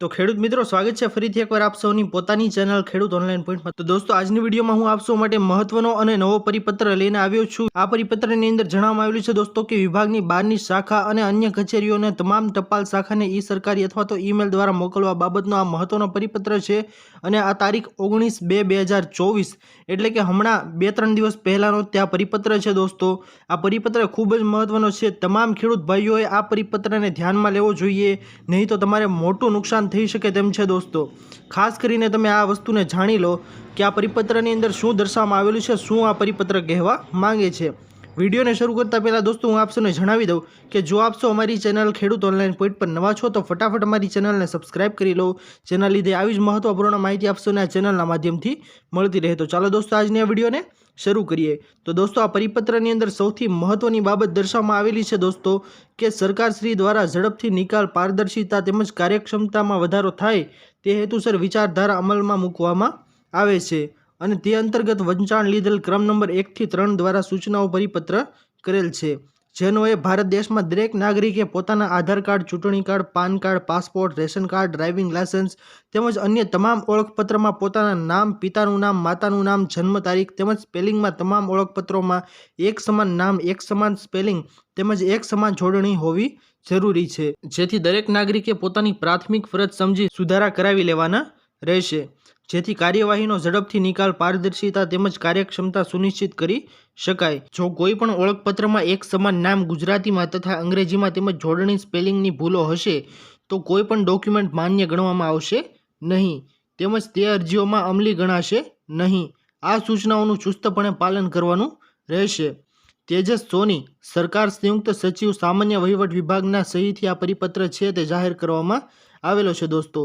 तो खेडूत मित्रों स्वागत है फरीथी एकवार आप सौनी पोतानी चेनल खेडूत ऑनलाइन पॉइंट में। तो दोस्तों आज वीडियो में हूँ आप सौ माटे महत्वनो अने नवो परिपत्र लईने आव्यो छुं। आ परिपत्रनी अंदर जणाववामां आवेलुं छे दोस्तों के विभागनी 12नी शाखा अने अन्य कचेरीओने तमाम टपाल शाखाने ई सरकारी अथवा तो ईमेल द्वारा मोकलवा बाबतनो आ महत्वनो परिपत्र छे अने आ तारीख 19/2/2024 एटले के हमणां 2-3 दिवस पहेलानो त्या परिपत्र छे दोस्तों। आ परिपत्र खूब ज महत्वनो छे। तमाम खेडूत भाईओए आ परिपत्रने ध्यानमां लेवो जोईए, नहीं तो तमारे मोटुं नुकसान થઈ શકે તેમ છે દોસ્તો। ખાસ કરીને તમે આ વસ્તુને જાણી લો કે આ પરિપત્રની અંદર શું દર્શાવવામાં આવેલું છે, શું આ પરિપત્ર કહેવા માંગે છે। વિડીયોને શરૂ કરતા પહેલાં દોસ્તો હું આપસોને જણાવી દઉં કે જો આપસો અમારી ચેનલ ખેડૂત ઓનલાઈન પોઈન્ટ પર નવા છો તો ફટાફટ અમારી ચેનલને સબસ્ક્રાઇબ કરી લો। જેના લીધે આવી જ મહત્વપૂર્ણ માહિતી આપસોને આ ચેનલના માધ્યમથી મળતી રહે। તો ચાલો દોસ્તો આજની આ વિડીયોને શરૂ કરીએ। તો દોસ્તો આ પરિપત્રની અંદર સૌથી મહત્વની બાબત દર્શાવવામાં આવેલી છે દોસ્તો કે સરકારશ્રી દ્વારા ઝડપથી નિકાલ, પારદર્શિતા તેમજ કાર્યક્ષમતામાં વધારો થાય તે હેતુસર વિચારધારા અમલમાં મૂકવામાં આવે છે અને તે અંતર્ગત વંચાણ લીધેલ ક્રમ નંબર 1 થી 3 દ્વારા સૂચનાઓ પરિપત્ર કરેલ છે। જેનો એ ભારત દેશમાં દરેક નાગરિકે પોતાના આધાર કાર્ડ, ચૂંટણી card, PAN card, passport, ration card, driving licence તેમજ અન્ય તમામ ઓળખપત્રમાં પોતાના નામ, પિતાનું નામ, માતાનું નામ, જન્મ તારીખ તેમજ સ્પેલિંગમાં તમામ ઓળખપત્રોમાં એક સમાન નામ, એક સમાન સ્પેલિંગ તેમજ એક સમાન જોડણી હોવી જરૂરી છે, જેથી દરેક નાગરિકે પોતાની પ્રાથમિક ફરજ સમજી સુધારા કરાવી લેવાના રહેશે, જેથી કાર્યવાહીનો ઝડપથી નિકાલ, પારદર્શિતા તેમજ કાર્યક્ષમતા સુનિશ્ચિત કરી શકાય। જો કોઈ પણ ઓળખપત્રમાં એક સમાન નામ ગુજરાતીમાં તથા અંગ્રેજીમાં તેમજ જોડણી સ્પેલિંગની ભૂલો હશે તો કોઈ પણ ડોક્યુમેન્ટ માન્ય ગણવામાં આવશે નહીં તેમજ તે અરજીઓમાં અમલી ગણાશે નહીં। આ સૂચનાઓનું ચુસ્તપણે પાલન કરવાનું રહેશે। તેજસ સોની, સરકાર સંયુक्त સચિવ, સામાન્ય વહીવટ વિભાગના સહીથી આ પરિપત્ર છે તે જાહેર કરવામાં આવેલો છે દોસ્તો।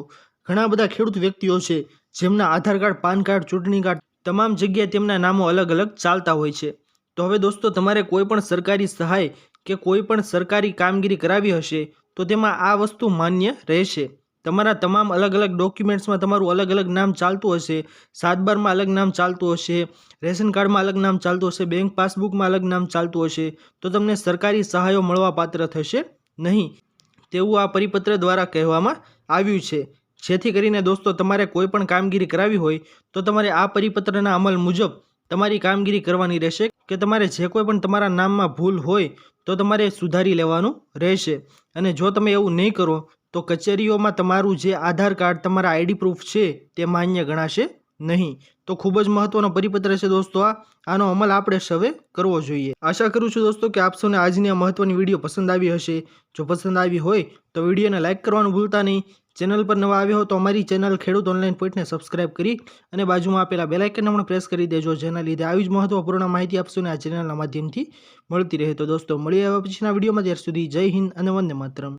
ઘણા બધા ખેડૂત વ્યક્તિઓ છે જેમના આધાર કાર્ડ, પાન કાર્ડ, ચૂંટણી કાર્ડ તમામ જગ્યાએ તેમના નામો અલગ અલગ ચાલતા હોય છે। તો હવે દોસ્તો તમારે કોઈ પણ સરકારી સહાય કે કોઈ પણ સરકારી કામગીરી કરાવી હશે તો તેમાં આ વસ્તુ માન્ય રહેશે। તમારા તમામ અલગ અલગ ડોક્યુમેન્ટ્સમાં તમારું અલગ અલગ નામ ચાલતું હશે, 7/12માં અલગ નામ ચાલતું હશે, રેશન કાર્ડમાં અલગ નામ ચાલતું હશે, બેંક પાસબુકમાં અલગ નામ ચાલતું હશે તો તમને સરકારી સહાયો મળવા પાત્ર થશે નહીં તેવું આ પરિપત્ર દ્વારા કહેવામાં આવ્યું છે। જેથી કરીને દોસ્તો તમારે કોઈ પણ કામગીરી કરાવી હોય તો તમારે આ પરિપત્રના અમલ મુજબ તમારી કામગીરી કરવાની રહેશે કે તમારે જે કોઈ પણ તમારા નામમાં ભૂલ હોય તો તમારે સુધારી લેવાનું રહેશે। અને જો તમે એવું નહીં કરો તો કચેરીઓમાં તમારું જે આધાર કાર્ડ, તમારા આઈડી પ્રૂફ છે તે માન્ય ગણાશે નહીં। તો ખૂબ જ મહત્વનો પરિપત્ર છે દોસ્તો। આનો અમલ આપણે સૌએ કરવો જોઈએ। આશા કરું છું દોસ્તો કે આપ સૌને આજની આ મહત્વની વિડીયો પસંદ આવી હશે। જો પસંદ આવી હોય તો વિડીયોને લાઇક કરવાનું ભૂલતા નહીં। ચેનલ પર નવા આવ્યો હો તો અમારી ચેનલ ખેડૂત ઓનલાઈન પોઈન્ટને સબસ્ક્રાઇબ કરી અને બાજુમાં આપેલા બેલ આઇકનને પણ પ્રેસ કરી દેજો, જેના લીધે આવી જ મહત્વપૂર્ણ માહિતી આપશોને આ ચેનલના માધ્યમથી મળતી રહે। તો દોસ્તો મળીએ હવે પછીના વિડીયોમાં, ત્યાર સુધી જય હિન્દ અને વંદે માતરમ।